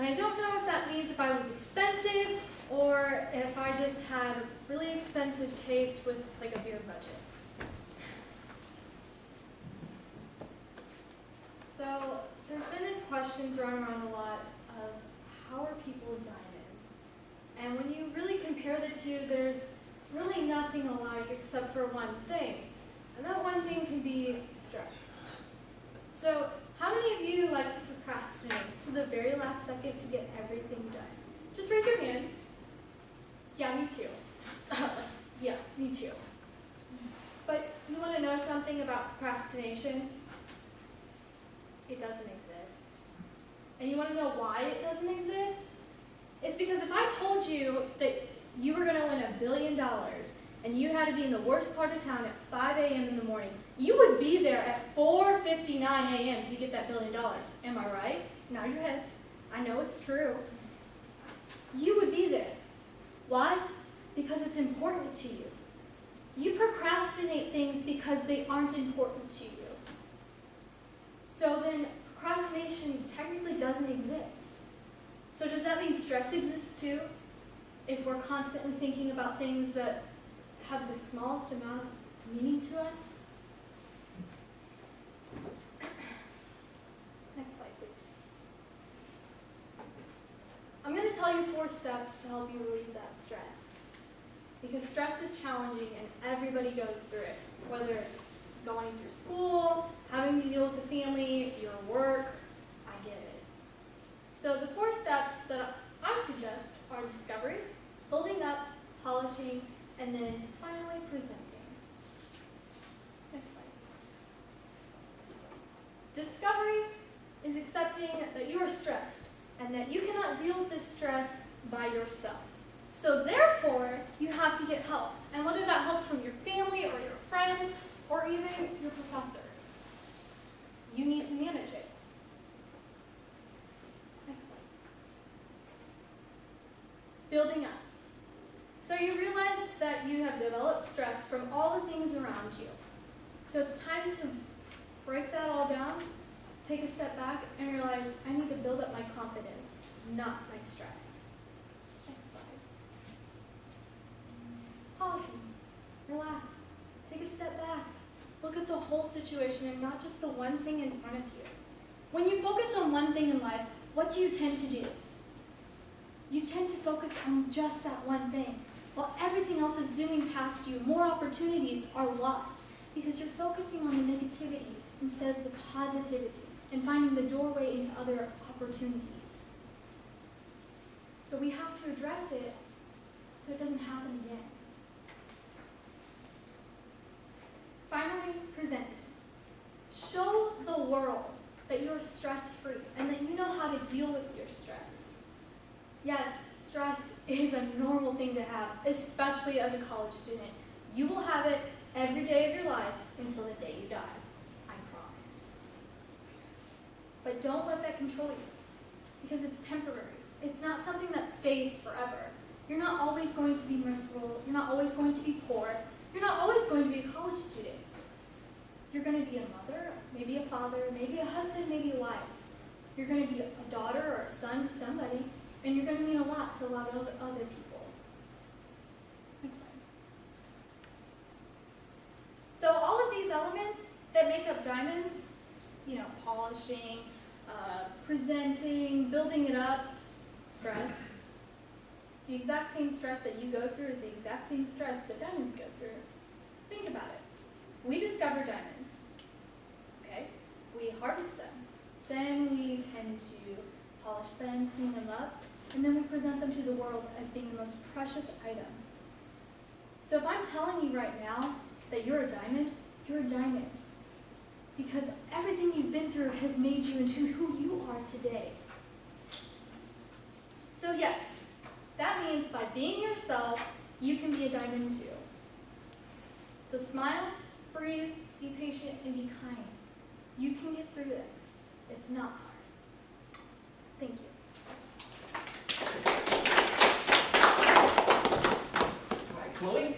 And I don't know if that means if I was expensive or if I just had really expensive taste with like a beer budget. So there's been this question thrown around a lot of how are people diamonds? And when you really compare the two, there's really nothing alike except for one thing. And that one thing can be stress. So how many of you like to procrastinate to the very last second to get everything done? Just raise your hand. Yeah, me too. Yeah, me too. But you want to know something about procrastination? It doesn't exist. And you want to know why it doesn't exist? It's because if I told you that you were going to win $1 billion and you had to be in the worst part of town at 5 a.m. in the morning, you would be there at 4:59 a.m. to get that $1 billion. Am I right? Nod your heads. I know it's true. You would be there. Why? Because it's important to you. You procrastinate things because they aren't important to you. So then procrastination technically doesn't exist. So does that mean stress exists too? If we're constantly thinking about things that have the smallest amount of meaning to us? Next slide, please. I'm going to tell you 4 steps to help you relieve that stress. Because stress is challenging and everybody goes through it, whether it's going through school, having to deal with the family, your work, I get it. So the 4 steps that I suggest are discovery, building up, polishing, and then finally presenting. Next slide. Discovery is accepting that you are stressed and that you cannot deal with this stress by yourself. So therefore, you have to get help. And whether that helps from your family or your friends or even your professors, you need to manage it. Next slide. Building up. So you realize that you have developed stress from all the things around you. So it's time to break that all down, take a step back, and realize I need to build up my confidence, not my stress. Next slide. Polishing. Relax. Take a step back. Look at the whole situation and not just the one thing in front of you. When you focus on one thing in life, what do you tend to do? You tend to focus on just that one thing. While everything else is zooming past you, more opportunities are lost because you're focusing on the negativity instead of the positivity and finding the doorway into other opportunities. So we have to address it so it doesn't happen again. Finally, presenting. Show the world that you're stress-free and that you know how to deal with your stress. Yes, stress is a normal thing to have, especially as a college student. You will have it every day of your life until the day you die. I promise. But don't let that control you because it's temporary. It's not something that stays forever. You're not always going to be miserable. You're not always going to be poor. You're not always going to be a college student. You're going to be a mother, maybe a father, maybe a husband, maybe a wife. You're going to be a daughter or a son to somebody, and you're going to mean a lot to a lot of other people. Next slide. So all of these elements that make up diamonds, polishing, presenting, building it up, stress. The exact same stress that you go through is the exact same stress that diamonds go through. Think about it. We discover diamonds, okay? We harvest them. Then we tend to polish them, clean them up, and then we present them to the world as being the most precious item. So if I'm telling you right now that you're a diamond, you're a diamond. Because everything you've been through has made you into who you are today. So yes, that means by being yourself, you can be a diamond too. So smile, breathe, be patient, and be kind. You can get through this. It's not hard. Thank you. All right, Chloe.